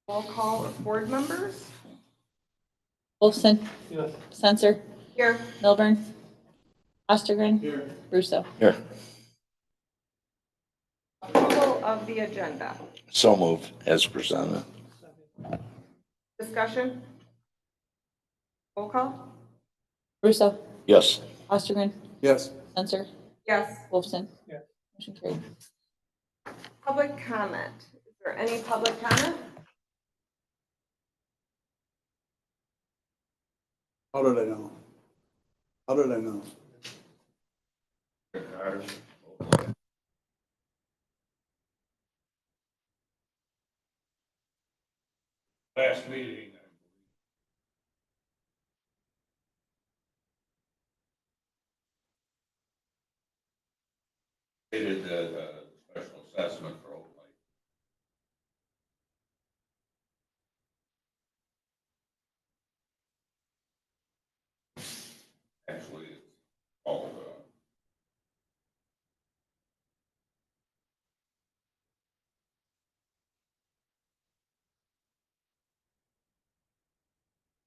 Roll call of board members. Wolfson. Yes. Censor. Here. Milburn. Ostergren. Here. Russo. Here. Approval of the agenda. So moved as presented. Discussion. Roll call. Russo. Yes. Ostergren. Yes. Censor. Yes. Wolfson. Yes. Motion carried. Public comment. Is there any public comment? How did I know? How did I know? Last meeting, they did the special assessment for Oak Lake. Actually, it's called,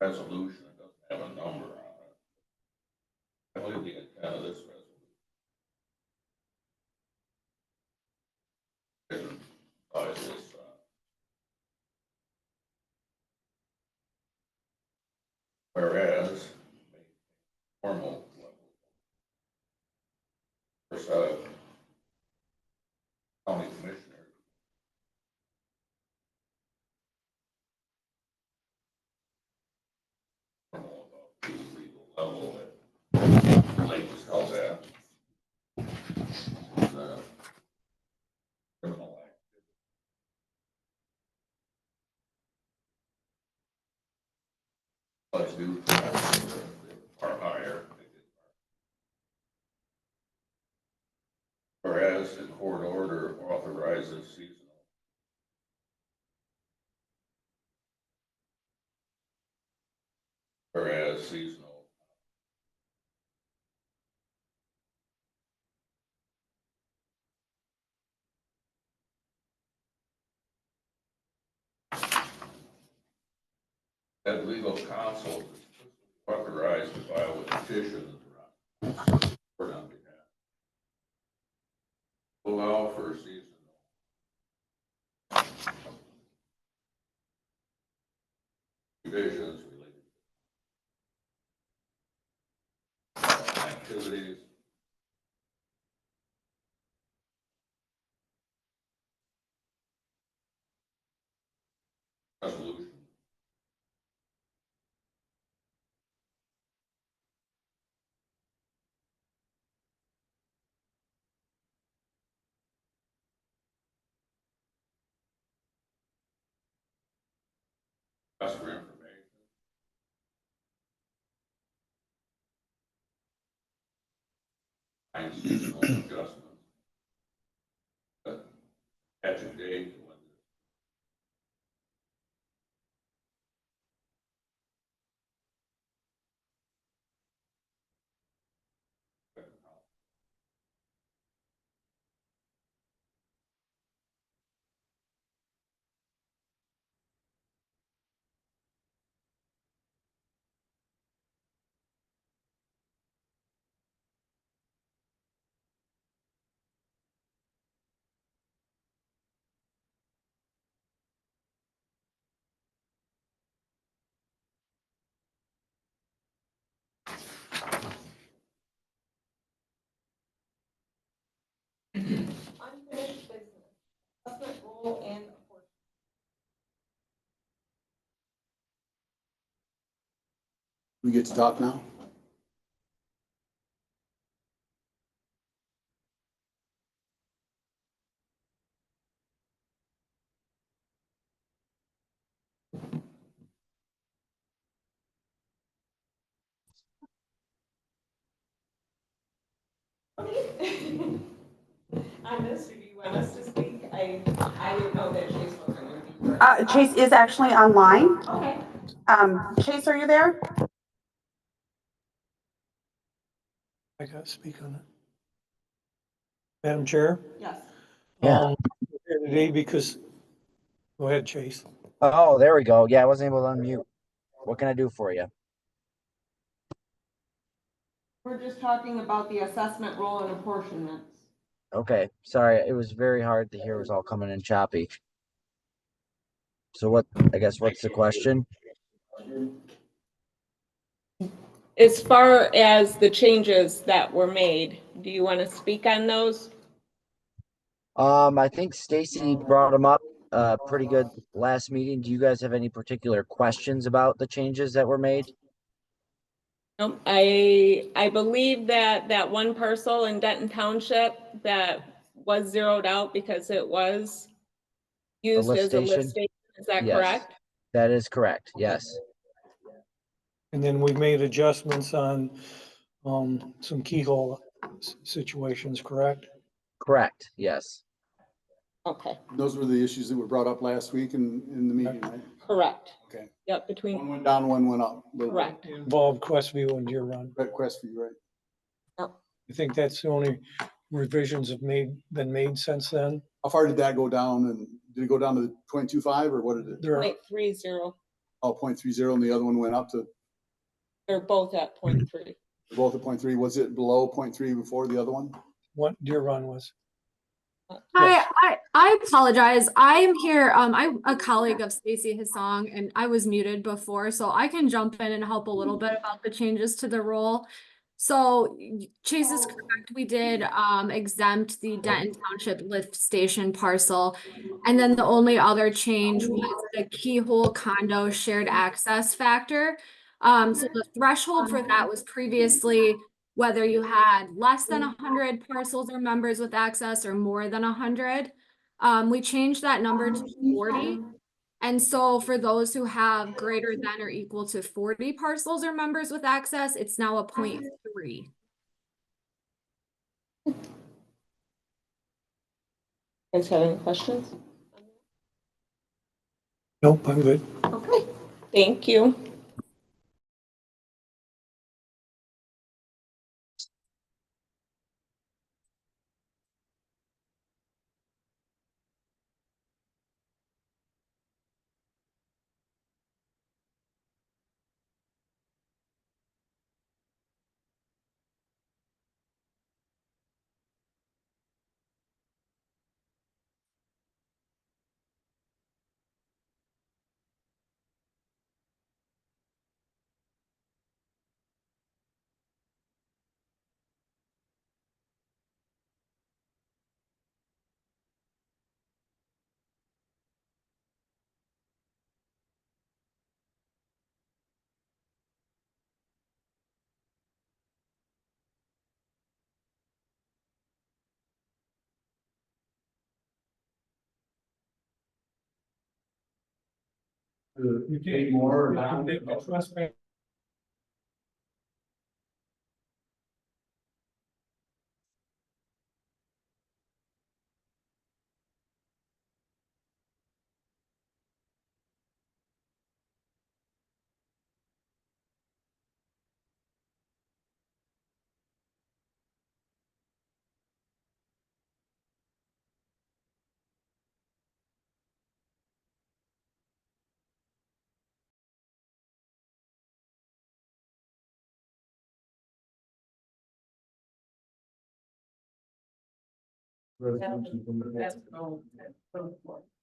resolution, it doesn't have a number on it. I believe the intent of this resolution is this, whereas formal level, first, county commissioner formal about the legal level that Lake was held at. The criminal act. Let's do far higher. Whereas the court order authorizes seasonal. Whereas seasonal. That legal counsel is authorized to file a petition for on behalf. Allow for seasonal. Provisions related to activities. Resolution. Ask for information. And seasonal adjustments. Catch a date when Unfinished business. Assessment role and apportionment. We get to talk now? On this, or do you want us to speak? I didn't know that Chase wasn't working. Chase is actually online. Okay. Chase, are you there? I got to speak on it. Madam Chair? Yes. Yeah. We're here today because, go ahead, Chase. Oh, there we go. Yeah, I wasn't able to unmute. What can I do for you? We're just talking about the assessment role and apportionments. Okay, sorry, it was very hard to hear. It was all coming in choppy. So what, I guess, what's the question? As far as the changes that were made, do you want to speak on those? I think Stacy brought them up pretty good last meeting. Do you guys have any particular questions about the changes that were made? I believe that that one parcel in Denton Township that was zeroed out because it was used lift as a lift station? station, is that Yes. correct? That is correct, yes. And then we made adjustments on some keyhole situations, correct? Correct, yes. Okay, Those were the issues that were brought up last week in the meeting, right? correct. Okay. Yep, One between, went down, one went up. correct. Involved Crestview and Deer Run. Request for you, right? I think that's the only revisions have been made since then. How far did that go down, and did it go down to 0.25 or what did it? There are, 0.30, Oh, 0.30, and the other one went up to they're both at 0.3. both at 0.3. Was it below 0.3 before the other one? what Deer Run was. I apologize. I'm here. I'm a colleague of Stacy Hassong, and I was muted before, so I can jump in and help a little bit about the changes to the role. So Chase is correct. We did exempt the Denton Township lift station parcel. And then the only other change was the keyhole condo shared access factor. So the threshold for that was previously whether you had less than 100 parcels or members with access or more than 100. We changed that number to 40. And so for those who have greater than or equal to 40 parcels or members with access, it's now a 0.3. Guys have any questions? Nope, I'm good. Okay, thank you. You take more.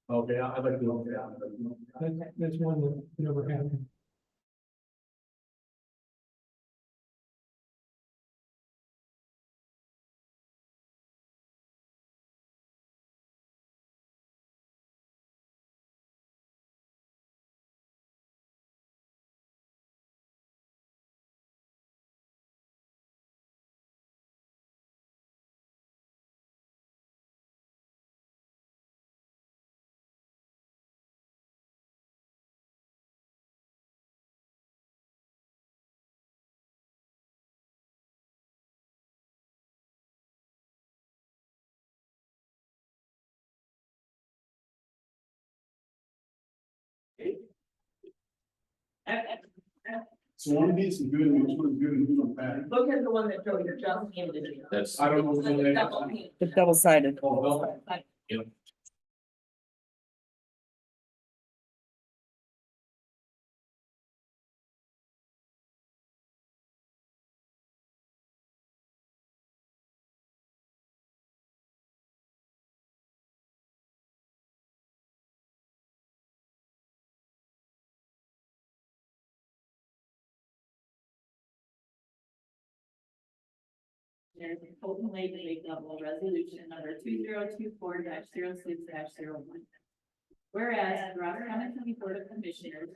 Okay, I'd like to look at that. That's one that never happened. So one of these is good, and which one's good, and which one's bad? Look at the one that Joey just handed you. That's. I don't know. It's like a double page. The double-sided. Oh, well. Like, Commissioners, Fulton Lake Lake Level Resolution number 2024-06-01. Whereas the Roscommon County Board of Commissioners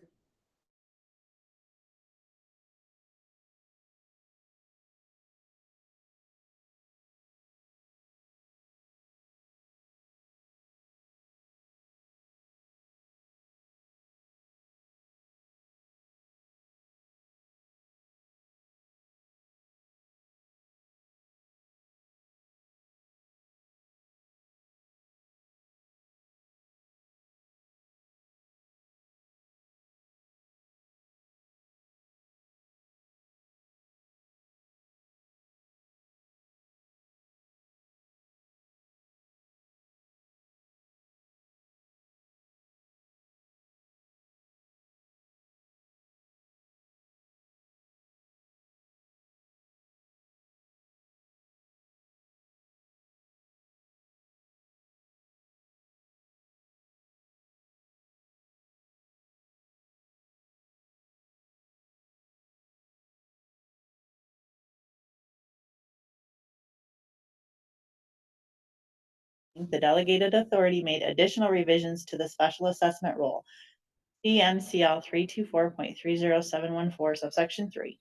the delegated authority made additional revisions to the special assessment rule, CMCL 324.30714 subsection 3.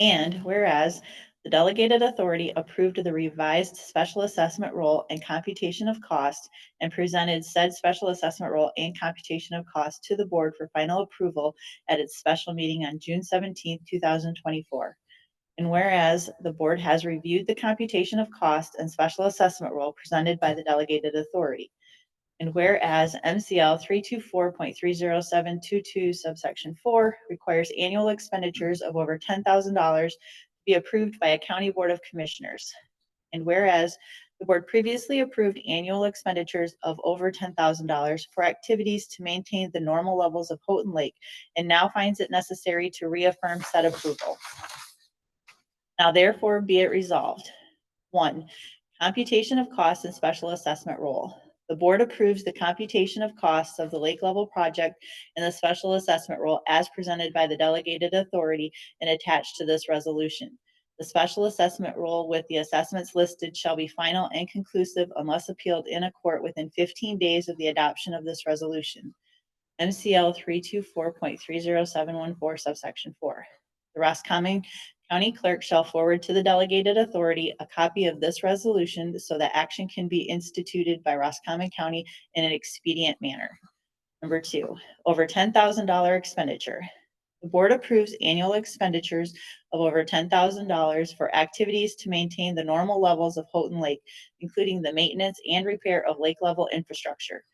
And whereas the delegated authority approved the revised special assessment rule and computation of cost and presented said special assessment rule and computation of cost to the board for final approval at its special meeting on June 17, 2024. And whereas the board has reviewed the computation of cost and special assessment rule presented by the delegated authority. And whereas MCL 324.30722 subsection 4 requires annual expenditures of over $10,000 to be approved by a county board of commissioners. And whereas the board previously approved annual expenditures of over $10,000 for activities to maintain the normal levels of Houghton Lake and now finds it necessary to reaffirm said approval. Now therefore be it resolved. 1. Computation of costs and special assessment rule. The board approves the computation of costs of the lake level project and the special assessment rule as presented by the delegated authority and attached to this resolution. The special assessment rule with the assessments listed shall be final and conclusive unless appealed in a court within 15 days of the adoption of this resolution. MCL 324.30714 subsection 4. The Roscommon County Clerk shall forward to the delegated authority a copy of this resolution so that action can be instituted by Roscommon County in an expedient manner. Number 2, over $10,000 expenditure. The board approves annual expenditures of over $10,000 for activities to maintain the normal levels of Houghton Lake, including the maintenance and repair of lake level infrastructure.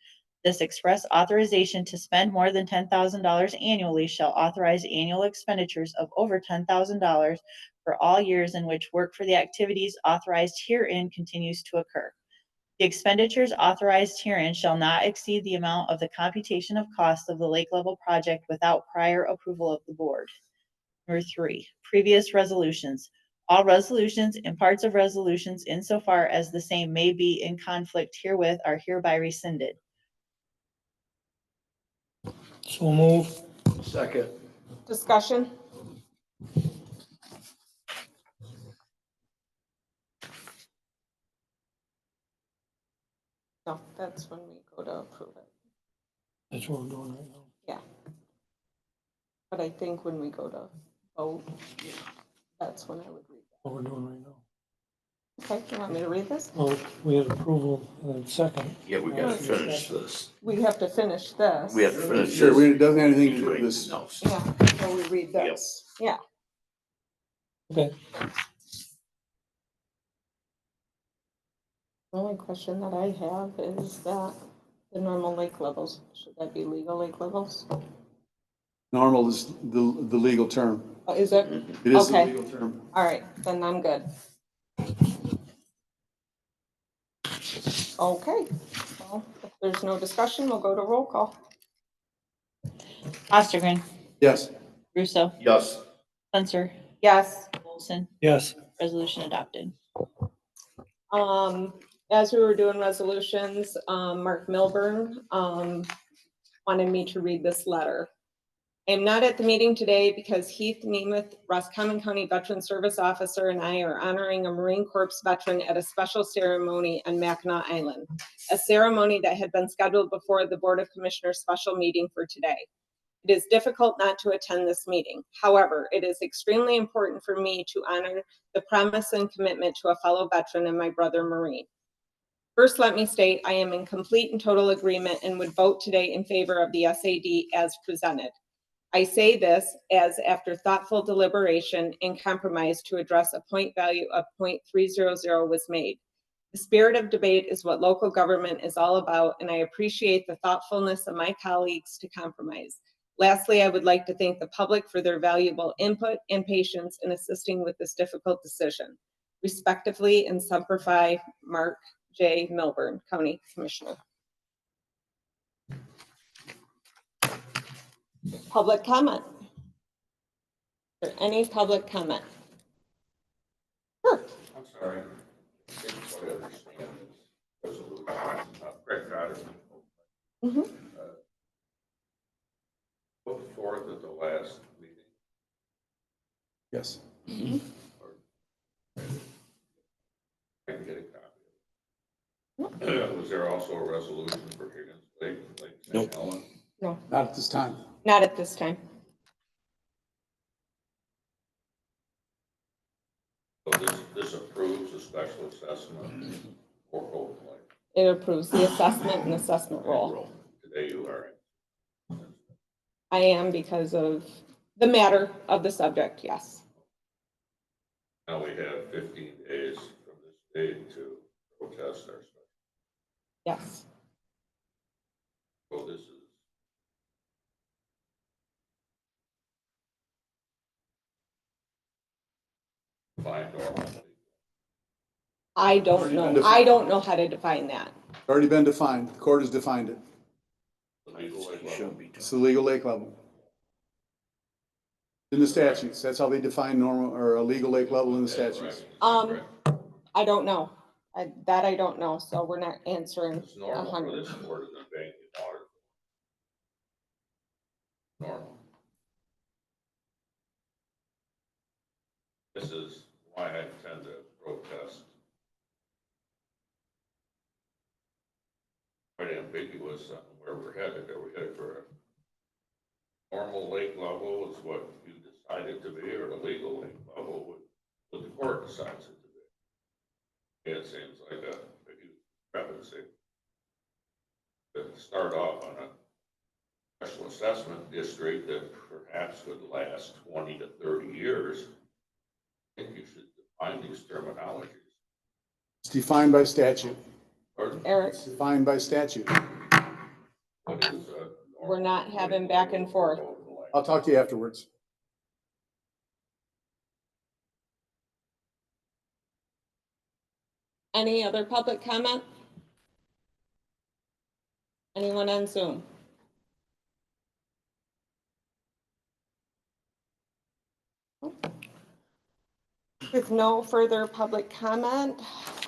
This express authorization to spend more than $10,000 annually shall authorize annual expenditures of over $10,000 for all years in which work for the activities authorized herein continues to occur. The expenditures authorized herein shall not exceed the amount of the computation of costs of the lake level project without prior approval of the board. Number 3, previous resolutions. All resolutions and parts of resolutions insofar as the same may be in conflict herewith are hereby rescinded. So move. Second. Discussion? No, that's when we go to approve it. That's what we're doing right now. Yeah. But I think when we go to vote, that's when I would read What we're doing right now. that. Okay, you want me to read this? Well, we had approval and then second. Yeah, we gotta finish this. We have to finish this. We have to finish Sure, this. it doesn't have anything to do with this. No. Yeah, so we read this. Yeah. Okay. The only question that I have is that the normal lake levels, should that be legal lake levels? Normal is the legal term. Oh, is it? It is the Okay. legal term. All right, then I'm good. Okay, well, if there's no discussion, we'll go to roll call. Ostergren, Yes. Russo, Yes. Spencer, Yes. Olson, Yes. resolution adopted. As we were doing resolutions, Mark Milburn, wanted me to read this letter. I am not at the meeting today because Heath Nemeth, Roscommon County Veteran Service Officer, and I are honoring a Marine Corps veteran at a special ceremony on Mackinac Island, a ceremony that had been scheduled before the Board of Commissioners special meeting for today. It is difficult not to attend this meeting. However, it is extremely important for me to honor the promise and commitment to a fellow veteran and my brother Marine. First, let me state I am in complete and total agreement and would vote today in favor of the SAD as presented. I say this as after thoughtful deliberation and compromise to address a point value of 0.300 was made. The spirit of debate is what local government is all about, and I appreciate the thoughtfulness of my colleagues to compromise. Lastly, I would like to thank the public for their valuable input and patience in assisting with this difficult decision. Respectively, and Semper Fi, Mark J. Milburn, County Commissioner. Public comment. Is there any public comment? Sure. I'm sorry. I didn't quite understand this resolution. Greg Cotter. Mhm. Put forth at the last meeting. Yes. I can get a copy. Was there also a resolution for Higgins Lake, St. Nope. Helen? No, Not at this time. not at this time. So this approves a special assessment for Golden Lake. It approves the assessment and assessment role. Today you are. I am because of the matter of the subject, yes. Now we have 15 days from this date to protest our special. Yes. So this is. Fine, normal. I don't know. I don't know how to define that. Already been defined. The court has defined it. Legal lake It level. shouldn't be. It's the legal lake level. In the statutes, that's how they define normal or a legal lake level in the statutes. I don't know. That I don't know, so we're not answering It's normal for 100. this board to bank in water. Normal. This is why I tend to protest. Quite ambiguous on where we're headed. Are we headed for a normal lake level is what you decided to be, or a legal lake level what the court decides it to be? It seems like a huge discrepancy. To start off on a special assessment district that perhaps could last 20 to 30 years, I think you should define these terminologies. It's defined by statute. Or Eric, It's defined by statute. what is we're not having back and forth. I'll talk to you afterwards. Any other public comment? Anyone on Zoom? With no further public comment,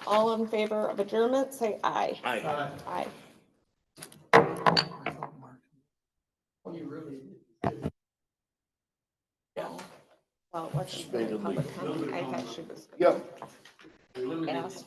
all in favor of adjournment, say aye. Aye. Aye. Well, it wasn't really public comment. I thought she was. Yep. Ask